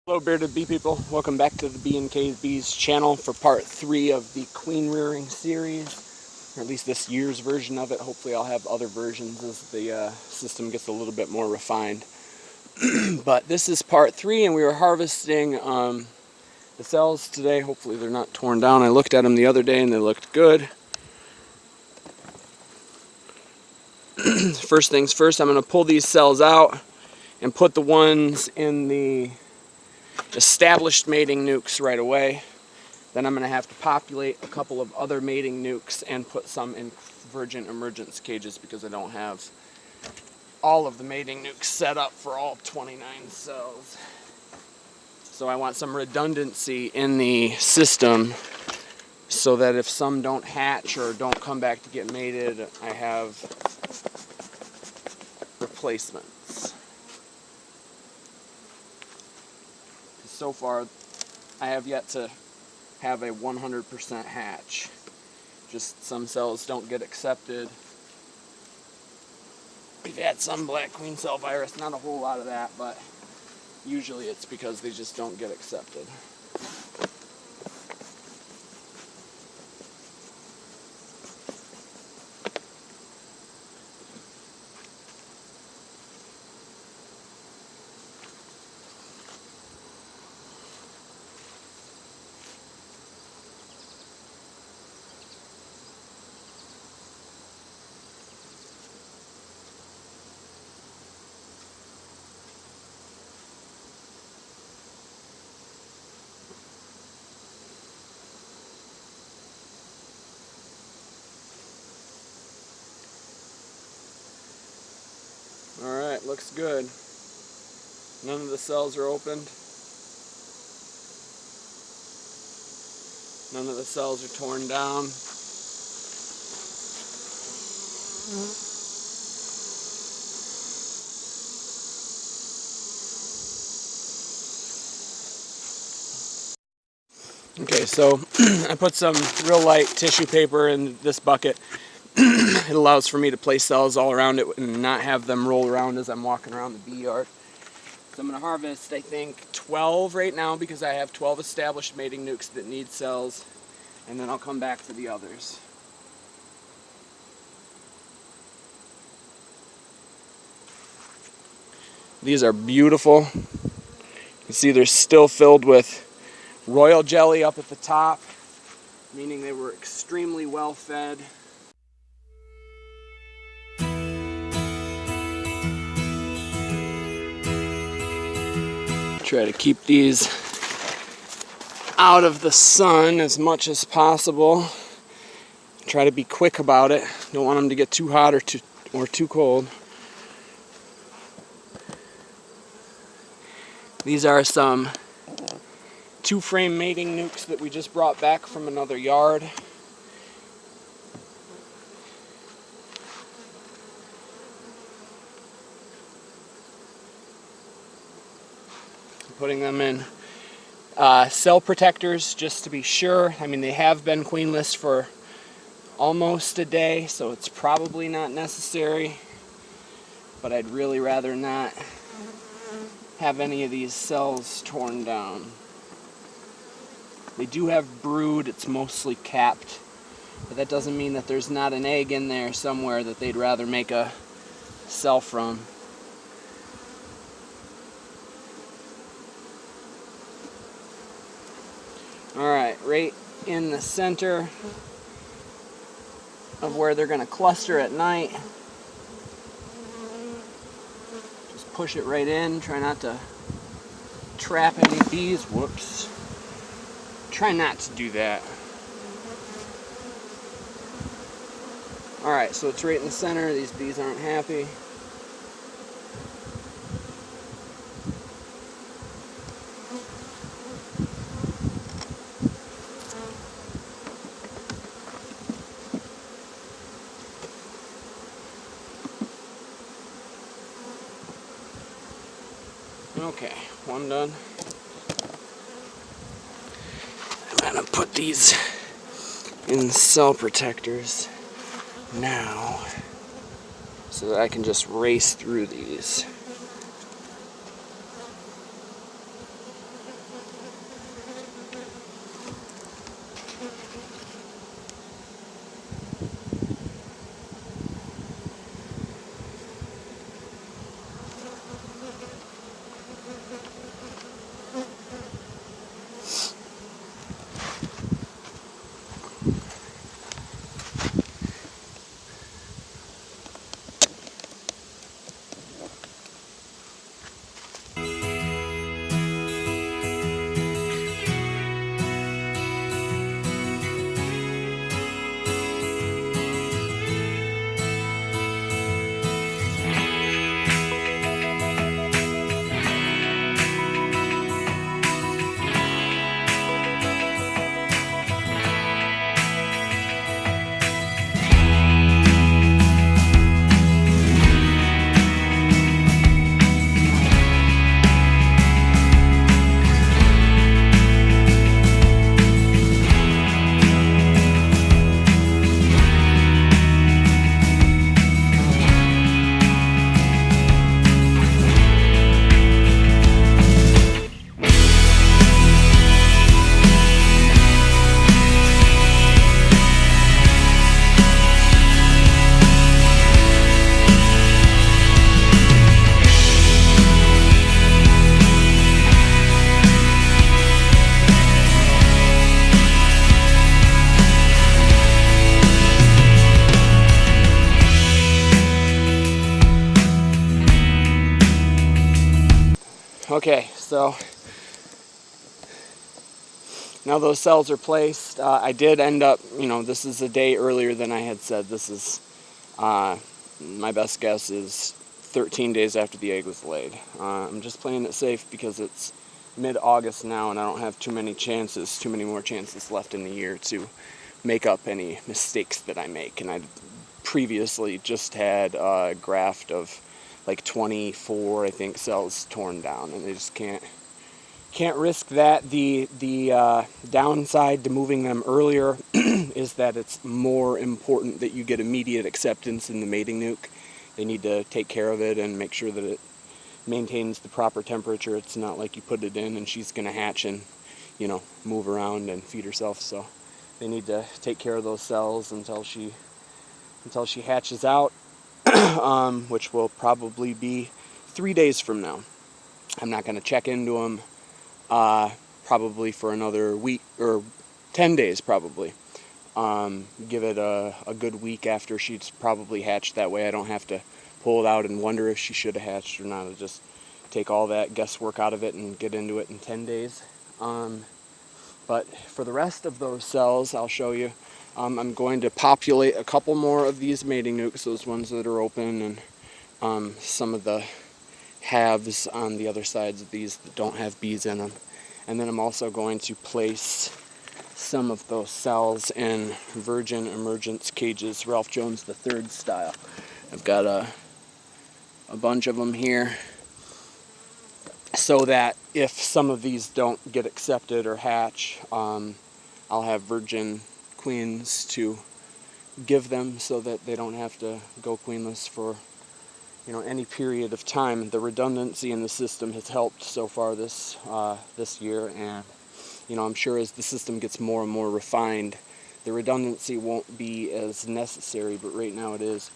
Hello bearded bee people, welcome back to the B&K Bees channel for part 3 of the queen rearing series, or at least this year's version of it. Hopefully I'll have other versions as the system gets a little bit more refined. But this is part 3 and we were harvesting the cells today. Hopefully they're not torn down. I looked at them the other day and they looked good. First things first, I'm going to pull these cells out and put the ones in the established mating nucs right away. Then I'm going to have to populate a couple of other mating nucs and put some in virgin emergence cages because I don't have all of the mating nucs set up for all 29 cells. So I want some redundancy in the system so that if some don't hatch or don't come back to get mated, I have replacements. So far, I have yet to have a 100% hatch. Just some cells don't get accepted. We've had some black queen cell virus, not a whole lot of that, but usually it's because they just don't get accepted. Alright, looks good. None of the cells are opened. None of the cells are torn down. Okay, so I put some real light tissue paper in this bucket. It allows for me to place cells all around it and not have them roll around as I'm walking around the bee yard. So I'm going to harvest, I think, 12 right now because I have 12 established mating nucs that need cells, and then I'll come back for the others. These are beautiful. You can see they're still filled with royal jelly up at the top, meaning they were extremely well fed. Try to keep these out of the sun as much as possible. Try to be quick about it. Don't want them to get too hot or too cold. These are some 2-frame mating nucs that we just brought back from another yard. Putting them in cell protectors just to be sure. I mean, they have been queenless for almost a day, so it's probably not necessary, but I'd really rather not have any of these cells torn down. They do have brood, it's mostly capped, but that doesn't mean that there's not an egg in there somewhere that they'd rather make a cell from. Alright, right in the center of where they're going to cluster at night. Just push it right in, try not to trap any bees. Whoops. Try not to do that. Alright, so it's right in the center. These bees aren't happy. Okay, one done. I'm gonna put these in cell protectors now so that I can just race through these. Okay, so now those cells are placed. I did end up, this is a day earlier than I had said. This is, my best guess is 13 days after the egg was laid. I'm just playing it safe because it's mid-August now and I don't have too many more chances left in the year to make up any mistakes that I make. And I previously just had a graft of like 24, I think, cells torn down, and they just can't risk that. The downside to moving them earlier is that it's more important that you get immediate acceptance in the mating nuke. They need to take care of it and make sure that it maintains the proper temperature. It's not like you put it in and she's going to hatch and, move around and feed herself. So they need to take care of those cells until she hatches out, which will probably be 3 days from now. I'm not going to check into them probably for another week or 10 days probably. Give it a good week after she's probably hatched. That way I don't have to pull it out and wonder if she should have hatched or not. I'll just take all that guesswork out of it and get into it in 10 days. But for the rest of those cells, I'll show you. I'm going to populate a couple more of these mating nukes, those ones that are open, and some of the halves on the other sides of these that don't have bees in them. And then I'm also going to place some of those cells in virgin emergence cages, Ralph Jones III style. I've got a bunch of them here so that if some of these don't get accepted or hatch, I'll have virgin queens to give them so that they don't have to go queenless for any period of time. The redundancy in the system has helped so far this year, and I'm sure as the system gets more and more refined, the redundancy won't be as necessary, but right now it is.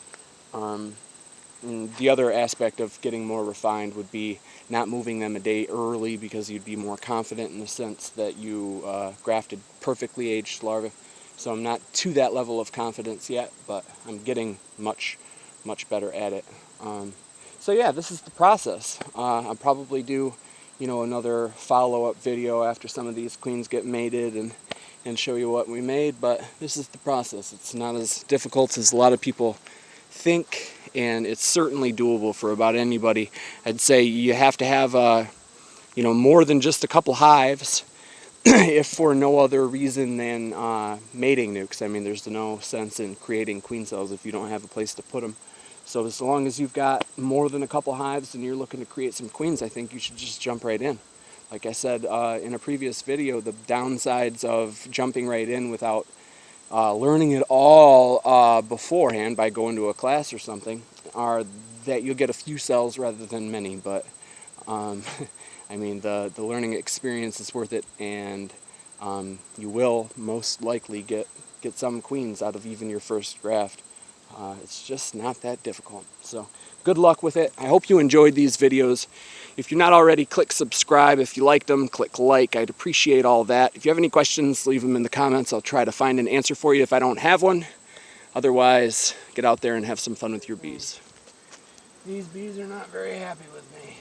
And the other aspect of getting more refined would be not moving them a day early, because you'd be more confident in the sense that you grafted perfectly aged larvae. So I'm not to that level of confidence yet, but I'm getting much better at it. So yeah, this is the process. I'll probably do, another follow-up video after some of these queens get mated and show you what we made, but this is the process. It's not as difficult as a lot of people think, and it's certainly doable for about anybody. I'd say you have to have, more than just a couple hives, if for no other reason than mating nukes. I mean, there's no sense in creating queen cells if you don't have a place to put them. So as long as you've got more than a couple hives and you're looking to create some queens, I think you should just jump right in. Like I said in a previous video, the downsides of jumping right in without learning it all beforehand by going to a class or something are that you'll get a few cells rather than many. But I mean, the learning experience is worth it, and you will most likely get some queens out of even your first graft. It's just not that difficult. So good luck with it. I hope you enjoyed these videos. If you're not already, click subscribe. If you liked them, click like. I'd appreciate all that. If you have any questions, leave them in the comments. I'll try to find an answer for you if I don't have one. Otherwise, get out there and have some fun with your bees. These bees are not very happy with me.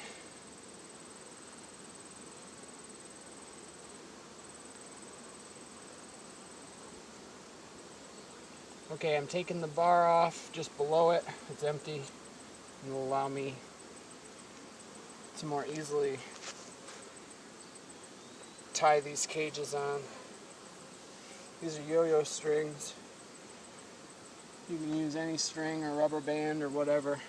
Okay, I'm taking the bar off just below it. It's empty. It will allow me to more easily tie these cages on. These are yo-yo strings. You can use any string or rubber band or whatever.